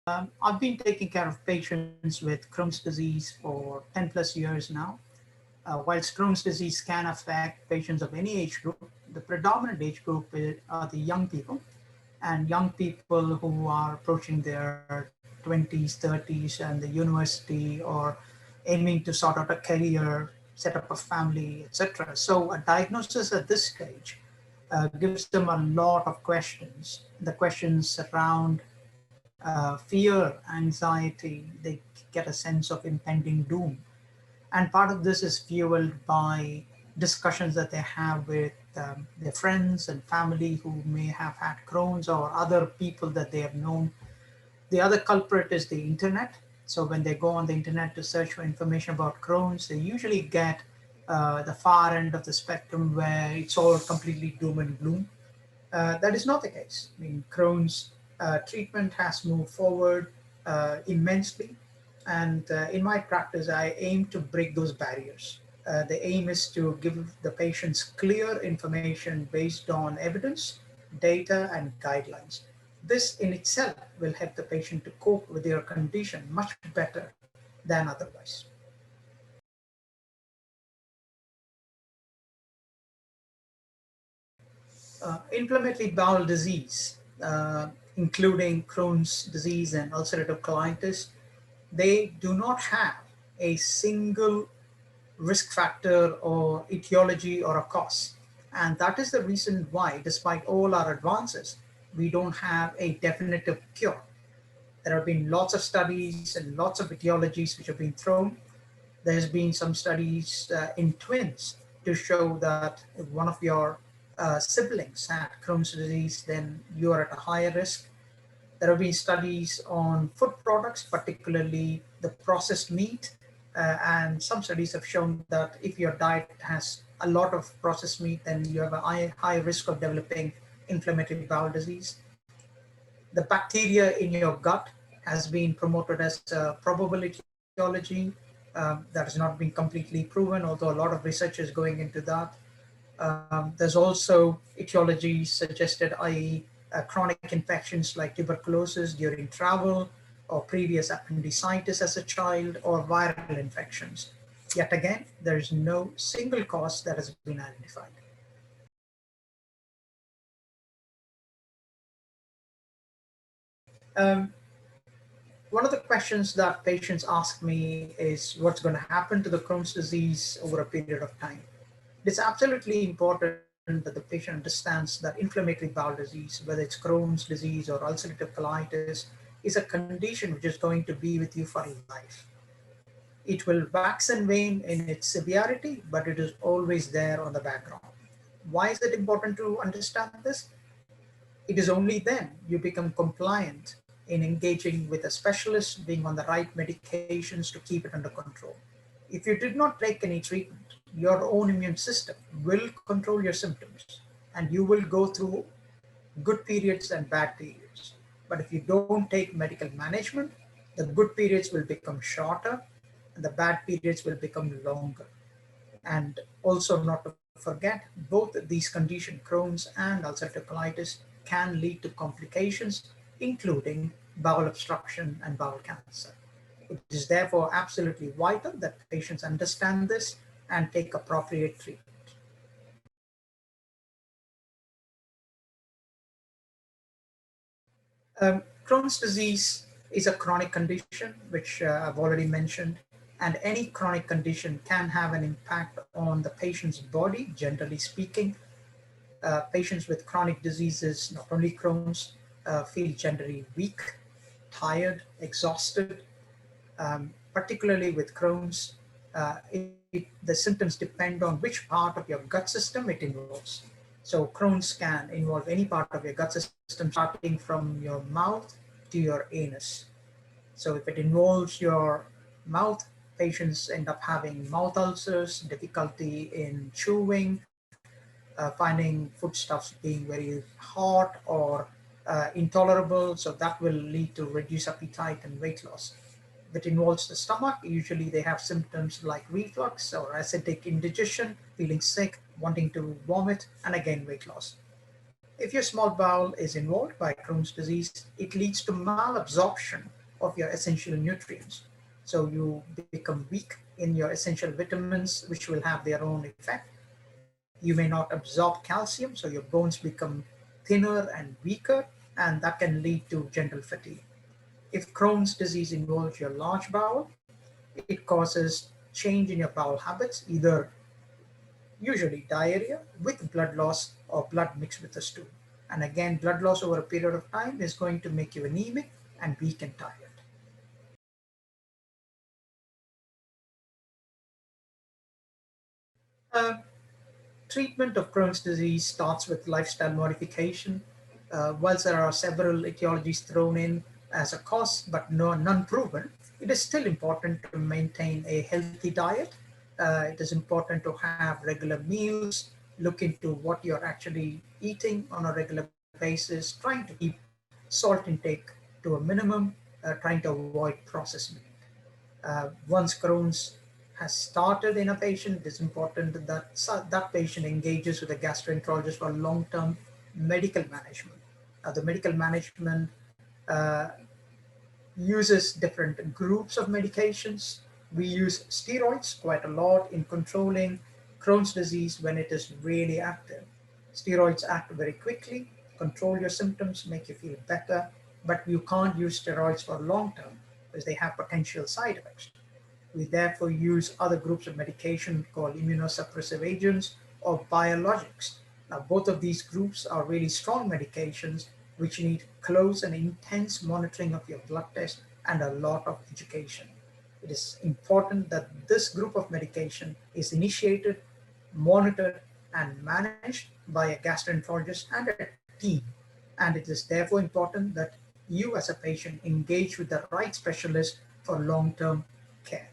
I've been taking care of patients with Crohn's disease for 10 plus years now. Whilst Crohn's disease can affect patients of any age group, the predominant age group are the young people, and young people who are approaching their 20s, 30s, and the university, or aiming to sort out a career, set up a family, etc. So a diagnosis at this stage gives them a lot of questions. The questions around fear, anxiety, they get a sense of impending doom. And part of this is fueled by discussions that they have with their friends and family who may have had Crohn's or other people that they have known. The other culprit is the internet. So when they go on the internet to search for information about Crohn's, they usually get the far end of the spectrum where it's all completely doom and gloom. That is not the case. I mean, Crohn's treatment has moved forward immensely. And in my practice, I aim to break those barriers. The aim is to give the patients clear information based on evidence, data, and guidelines. This in itself will help the patient to cope with their condition much better than otherwise. Inflammatory bowel disease, including Crohn's disease and ulcerative colitis, they do not have a single risk factor or etiology or a cause. And that is the reason why, despite all our advances, we don't have a definitive cure. There have been lots of studies and lots of etiologies which have been thrown. There's been some studies in twins to show that if one of your siblings had Crohn's disease, then you are at a higher risk. There have been studies on food products, particularly the processed meat, and some studies have shown that if your diet has a lot of processed meat, then you have a high risk of developing inflammatory bowel disease. The bacteria in your gut has been promoted as a probability etiology. That has not been completely proven, although a lot of research is going into that. There's also etiology suggested, i.e., chronic infections like tuberculosis during travel, or previous appendicitis as a child, or viral infections. Yet again, there is no single cause that has been identified. One of the questions that patients ask me is what's going to happen to the Crohn's disease over a period of time. It's absolutely important that the patient understands that inflammatory bowel disease, whether it's Crohn's disease or ulcerative colitis, is a condition which is going to be with you for life. It will wax and wane in its severity, but it is always there on the background. Why is it important to understand this? It is only then you become compliant in engaging with a specialist, being on the right medications to keep it under control. If you did not take any treatment, your own immune system will control your symptoms, and you will go through good periods and bad periods. But if you don't take medical management, the good periods will become shorter and the bad periods will become longer. And also, not to forget, both these conditions, Crohn's and ulcerative colitis, can lead to complications, including bowel obstruction and bowel cancer. It is therefore absolutely vital that patients understand this and take appropriate treatment. Crohn's disease is a chronic condition, which I've already mentioned, and any chronic condition can have an impact on the patient's body, generally speaking. Patients with chronic diseases, not only Crohn's, feel generally weak, tired, exhausted. Particularly with Crohn's, the symptoms depend on which part of your gut system it involves. So Crohn's can involve any part of your gut system, starting from your mouth to your anus. So if it involves your mouth, patients end up having mouth ulcers, difficulty in chewing, finding foodstuffs being very hot or intolerable. So that will lead to reduced appetite and weight loss. If it involves the stomach, usually they have symptoms like reflux or acidic indigestion, feeling sick, wanting to vomit, and again, weight loss. If your small bowel is involved by Crohn's disease, it leads to malabsorption of your essential nutrients. So you become weak in your essential vitamins, which will have their own effect. You may not absorb calcium, so your bones become thinner and weaker, and that can lead to general fatigue. If Crohn's disease involves your large bowel, it causes change in your bowel habits, either usually diarrhea with blood loss or blood mixed with the stool. And again, blood loss over a period of time is going to make you anemic and weak and tired. Uh, Treatment of Crohn's disease starts with lifestyle modification. Whilst there are several etiologies thrown in as a cause, but none proven, it is still important to maintain a healthy diet. It is important to have regular meals, look into what you're actually eating on a regular basis, trying to keep salt intake to a minimum, trying to avoid processed meat. Once Crohn's has started in a patient, it is important that that patient engages with a gastroenterologist for long-term medical management. The medical management uh, uses different groups of medications. We use steroids quite a lot in controlling Crohn's disease when it is really active. Steroids act very quickly, control your symptoms, make you feel better, but you can't use steroids for long term because they have potential side effects. We therefore use other groups of medication called immunosuppressive agents or biologics. Now, both of these groups are really strong medications which need close and intense monitoring of your blood test and a lot of education. It is important that this group of medication is initiated, monitored, and managed by a gastroenterologist and a team. And it is therefore important that you, as a patient, engage with the right specialist for long term care.